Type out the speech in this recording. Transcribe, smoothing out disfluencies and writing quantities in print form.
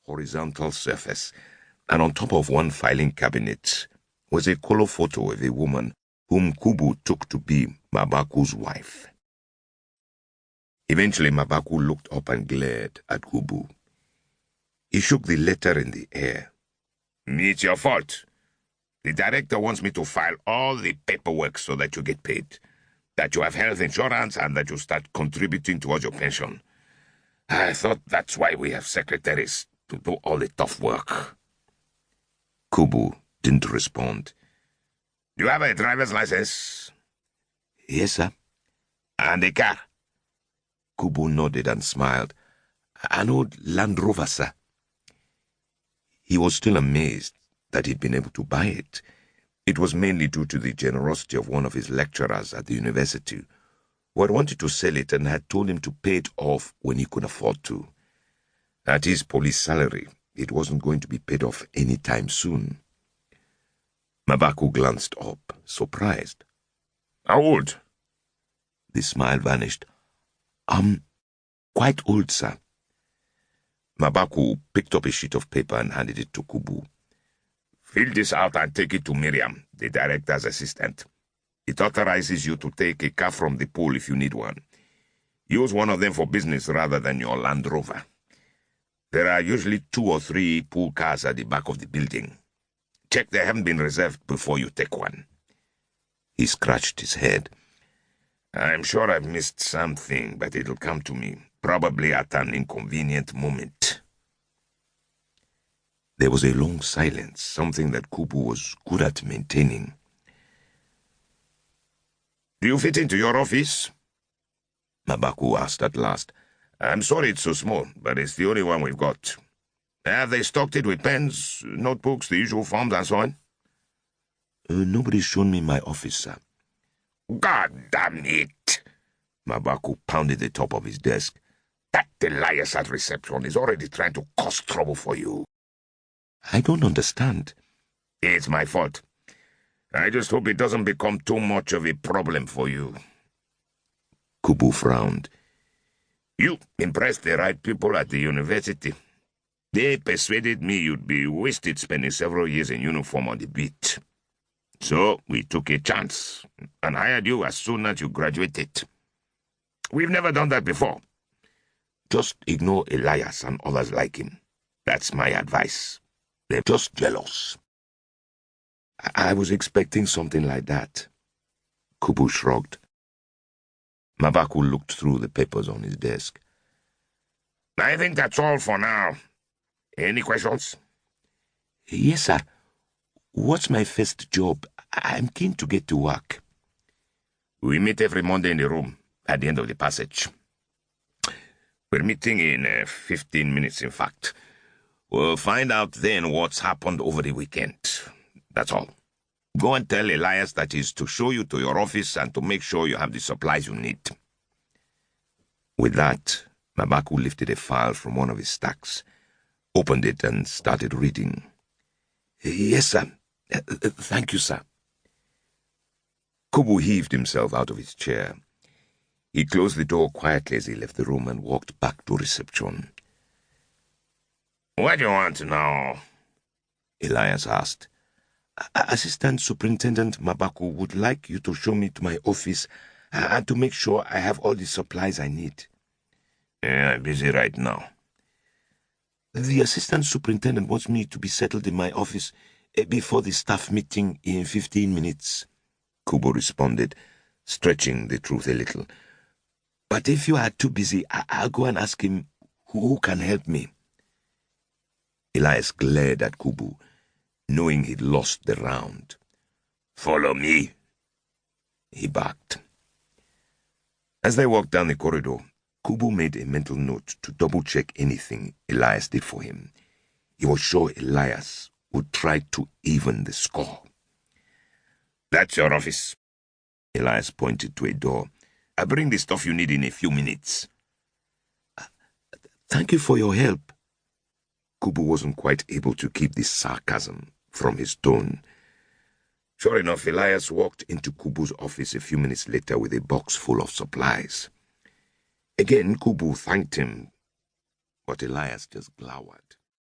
horizontal surface, and on top of one filing cabinet was a color photo of a woman whom Kubu took to be Mabaku's wife. Eventually, Mabaku looked up and glared at Kubu. He shook the letter in the air. "It's your fault. The director wants me to file all the paperwork so that you get paid, that you have health insurance, and that you start contributing towards your pension. I thought that's why we have secretaries, to do all the tough work." Kubu didn't respond. "Do you have a driver's license?" "Yes, sir." "And a car?" Kubu nodded and smiled. "An old Land Rover, sir." He was still amazed that he'd been able to buy it. It was mainly due to the generosity of one of his lecturers at the university, who had wanted to sell it and had told him to pay it off when he could afford to. At his police salary, it wasn't going to be paid off any time soon. Mabaku glanced up, surprised. "How old?" The smile vanished. Quite old, sir." Mabaku picked up a sheet of paper and handed it to Kubu. "Fill this out and take it to Miriam, the director's assistant. It authorizes you to take a car from the pool if you need one. Use one of them for business rather than your Land Rover. There are usually 2 or 3 pool cars at the back of the building. Check they haven't been reserved before you take one." He scratched his head. "I'm sure I've missed something, but it'll come to me, probably at an inconvenient moment." There was a long silence, something that Kubu was good at maintaining. "Do you fit into your office?" Mabaku asked at last. "I'm sorry it's so small, but it's the only one we've got. Have they stocked it with pens, notebooks, the usual forms, and so on?" "Nobody's shown me my office, sir." "God damn it!" Mabaku pounded the top of his desk. "That Elias at reception is already trying to cause trouble for you." "I don't understand." "It's my fault. I just hope it doesn't become too much of a problem for you." Kubu frowned. "You impressed the right people at the university. They persuaded me you'd be wasted spending several years in uniform on the beat. So we took a chance and hired you as soon as you graduated. We've never done that before. Just ignore Elias and others like him. That's my advice. They're just jealous." I was expecting something like that." Kubu shrugged. Mabaku looked through the papers on his desk. "I think that's all for now. Any questions?" "Yes, sir. What's my first job? I'm keen to get to work." "We meet every Monday in the room, at the end of the passage. We're meeting in 15 minutes, in fact. We'll find out then what's happened over the weekend. That's all. Go and tell Elias that he's to show you to your office and to make sure you have the supplies you need." With that, Mabaku lifted a file from one of his stacks, opened it and started reading. "Yes, sir. Thank you, sir." Kubu heaved himself out of his chair. He closed the door quietly as he left the room and walked back to reception. "What do you want now?" Elias asked. "Assistant Superintendent Mabaku would like you to show me to my office and to make sure I have all the supplies I need." "I'm busy right now." "The Assistant Superintendent wants me to be settled in my office before the staff meeting in 15 minutes, Kubu responded, stretching the truth a little. "But if you are too busy, I'll go and ask him who can help me." Elias glared at Kubu, knowing he'd lost the round. "Follow me," he barked. As they walked down the corridor, Kubu made a mental note to double-check anything Elias did for him. He was sure Elias would try to even the score. "That's your office." Elias pointed to a door. "I'll bring the stuff you need in a few minutes." "Thank you for your help." Kubu wasn't quite able to keep the sarcasm from his tone. Sure enough, Elias walked into Kubu's office a few minutes later with a box full of supplies. Again, Kubu thanked him, but Elias just glowered.